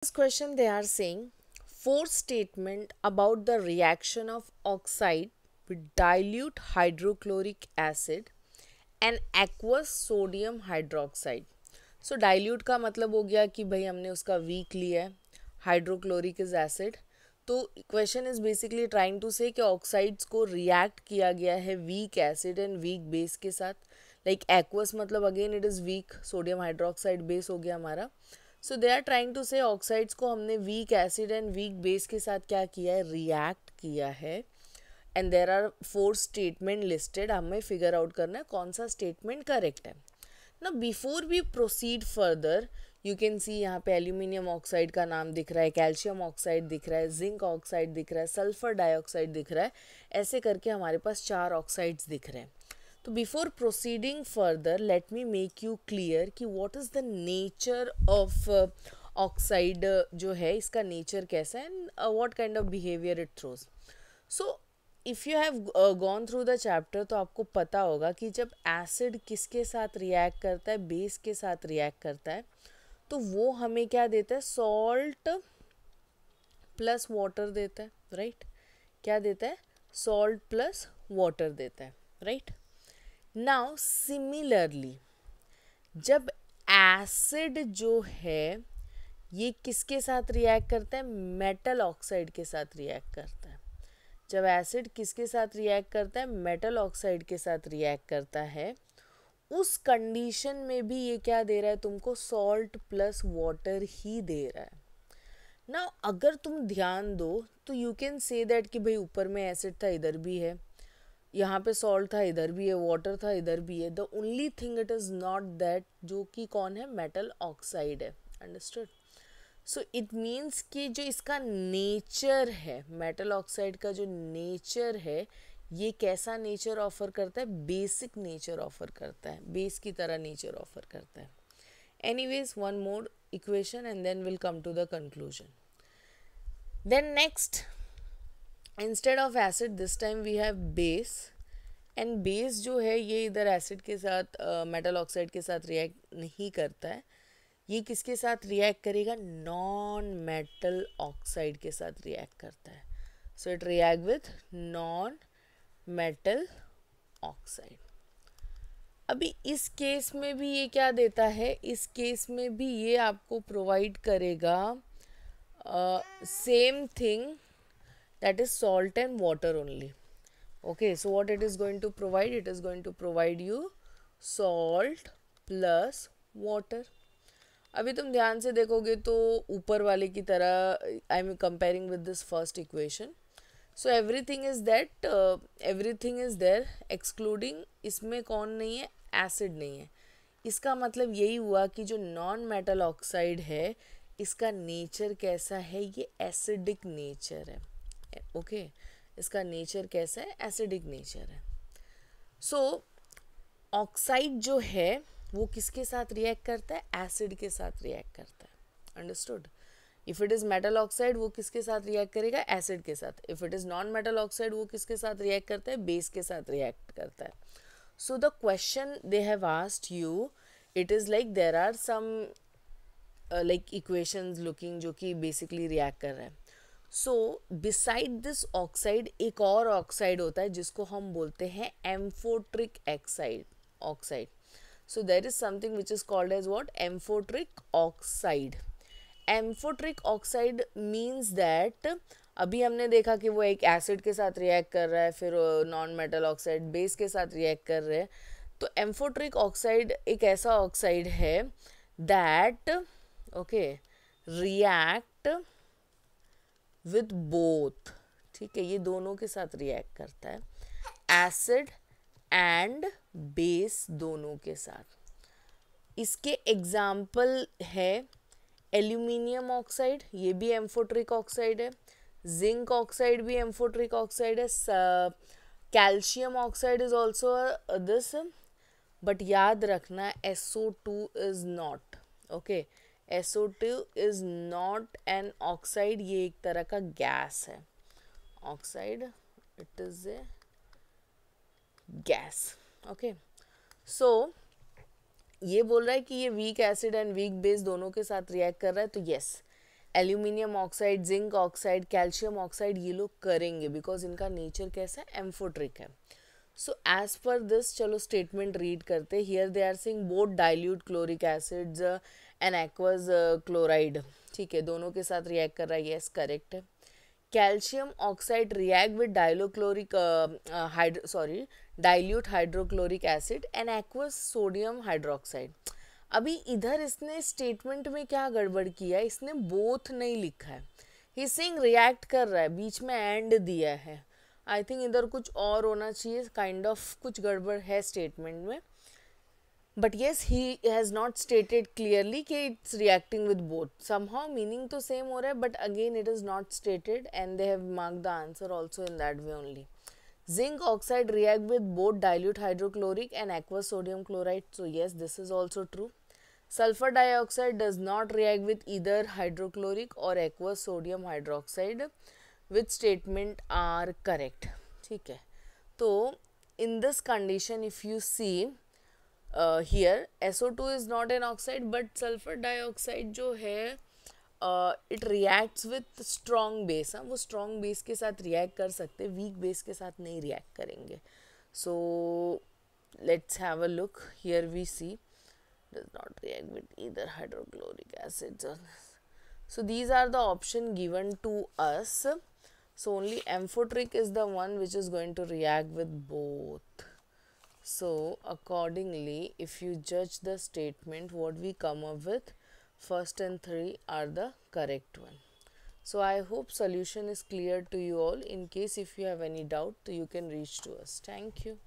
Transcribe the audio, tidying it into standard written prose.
This question they are saying force statement about the reaction of oxide with dilute hydrochloric acid and aqueous sodium hydroxide. So dilute का मतलब हो गया कि भाई हमने उसका वीक लिया है, हाइड्रोक्लोरिक इज एसिड. तो question is basically trying to say कि ऑक्साइड्स को रिएक्ट किया गया है weak acid and weak base के साथ. लाइक एक्वस मतलब again it is weak sodium hydroxide base हो गया हमारा. So they are trying to say oxides को हमने weak acid and weak base के साथ क्या किया है, रिएक्ट किया है. And there are 4 statement listed. हमें फिगर आउट करना है कौन सा स्टेटमेंट करेक्ट है. ना before we proceed further you can see यहाँ पे एल्यूमिनियम ऑक्साइड का नाम दिख रहा है, कैल्शियम ऑक्साइड दिख रहा है, जिंक ऑक्साइड दिख रहा है, सल्फर डाइऑक्साइड दिख रहा है. ऐसे करके हमारे पास 4 ऑक्साइड्स दिख रहे हैं. तो before proceeding further let me make you clear कि what is the nature of oxide जो है, इसका नेचर कैसा है and what kind of behaviour it throws. So if you have gone through the chapter तो आपको पता होगा कि जब एसिड किसके साथ रिएक्ट करता है, बेस के साथ रिएक्ट करता है, तो वो हमें क्या देता है, सॉल्ट प्लस वाटर देता है. राइट क्या देता है, सॉल्ट प्लस वाटर देता है. राइट नाउ सिमिलरली जब एसिड जो है ये किसके साथ रिएक्ट करता है, मेटल ऑक्साइड के साथ रिएक्ट करता है. जब एसिड किसके साथ रिएक्ट करता है, मेटल ऑक्साइड के साथ रिएक्ट करता है, उस कंडीशन में भी ये क्या दे रहा है तुमको, सॉल्ट प्लस वाटर ही दे रहा है ना. अगर तुम ध्यान दो तो यू कैन से दैट कि भाई ऊपर में एसिड था इधर भी है, यहाँ पे सॉल्ट था इधर भी है, वाटर था इधर भी है. The only thing it is not that जो कि कौन है, मेटल ऑक्साइड है. अंडरस्टूड. सो इट मीन्स कि जो इसका नेचर है, मेटल ऑक्साइड का जो नेचर है, ये कैसा नेचर ऑफर करता है, बेसिक नेचर ऑफर करता है, बेस की तरह नेचर ऑफर करता है. Anyways one more equation and then will come to the conclusion. Then next, instead of acid this time we have base. And base जो है ये इधर एसिड के साथ मेटल ऑक्साइड के साथ रिएक्ट नहीं करता है. ये किसके साथ रिएक्ट करेगा, नॉन मेटल ऑक्साइड के साथ रिएक्ट करता है. So it react with non metal oxide. अभी इस केस में भी ये क्या देता है, इस केस में भी ये आपको प्रोवाइड करेगा same thing, that is salt and water only. Okay, so what it is going to provide, it is going to provide you salt plus water. अभी तुम ध्यान से देखोगे तो ऊपर वाले की तरह I am comparing with this first equation. So everything is that, everything is there excluding इसमें कौन नहीं है, एसिड नहीं है. इसका मतलब यही हुआ कि जो नॉन मेटल ऑक्साइड है इसका नेचर कैसा है, ये एसिडिक नेचर है. ओके इसका नेचर कैसा है, एसिडिक नेचर है. सो ऑक्साइड जो है वो किसके साथ रिएक्ट करता है, एसिड के साथ रिएक्ट करता है. Understood. If it is metal oxide वो किसके साथ रिएक्ट करेगा, एसिड के साथ. If it is non metal oxide वो किसके साथ रिएक्ट करता है, बेस के साथ रिएक्ट करता है. So the question they have asked you, it is like there are some like equations looking जो कि बेसिकली रिएक्ट कर रहे हैं. सो बिसाइड दिस ऑक्साइड एक और ऑक्साइड होता है जिसको हम बोलते हैं amphoteric oxide. So there is something which is called as what, amphoteric oxide. Amphoteric oxide means that अभी हमने देखा कि वो एक एसिड के साथ रिएक्ट कर रहा है, फिर नॉन मेटल ऑक्साइड बेस के साथ रिएक्ट कर रहे हैं. तो एम्फोट्रिक ऑक्साइड एक ऐसा ऑक्साइड है that okay react with both. ठीक है, ये दोनों के साथ रिएक्ट करता है, एसिड एंड बेस दोनों के साथ. इसके एग्जाम्पल है एल्यूमिनियम ऑक्साइड, ये भी एम्फोट्रिक ऑक्साइड है. जिंक ऑक्साइड भी एम्फोट्रिक ऑक्साइड है. Calcium oxide is also this. But याद रखना SO2 is not. Okay SO2 is not an oxide, ये एक तरह का गैस है. Oxide it is a gas. Okay so ये बोल रहा है कि ये week acid and weak base दोनों के साथ रिएक्ट कर रहा है. तो yes aluminium oxide, zinc oxide, calcium oxide ये लोग करेंगे बिकॉज इनका नेचर कैसा है, एम्फोट्रिक है. सो एज पर दिस चलो स्टेटमेंट रीड करते. Here they are saying both dilute chloric acids and aqueous chloride. ठीक है, दोनों के साथ रिएक्ट कर रहा है. यस, करेक्ट है. Calcium oxide react with dilochloric dilute hydrochloric acid and aqueous sodium hydroxide. अभी इधर इसने स्टेटमेंट में क्या गड़बड़ किया है, इसने बोथ नहीं लिखा है. ही सिंग रिएक्ट कर रहा है, बीच में एंड दिया है. आई थिंक इधर कुछ और होना चाहिए, काइंड ऑफ कुछ गड़बड़ है स्टेटमेंट में. But yes, he has not stated clearly कि it's reacting with both. Somehow meaning तो सेम हो रहा है but again it is not stated and they have marked the answer also in that way only. Zinc oxide react with both dilute hydrochloric and aqueous sodium chloride. So yes, this is also true. Sulfur dioxide does not react with either hydrochloric or aqueous sodium hydroxide. Which statement are correct? ठीक है. तो in this condition, if you see here, SO2 is not an oxide, but sulfur dioxide जो है it reacts with strong base. हाँ, वो strong base के साथ react कर सकते, वीक बेस के साथ नहीं रिएक्ट करेंगे. So let's have a look. Here we see does not react with either hydrochloric acids. So these are the option given to us. So only amphoteric is the one which is going to react with both. So accordingly, if you judge the statement, what we come up with, first and three are the correct one. So I hope solution is clear to you all. In case if you have any doubt, you can reach to us. Thank you.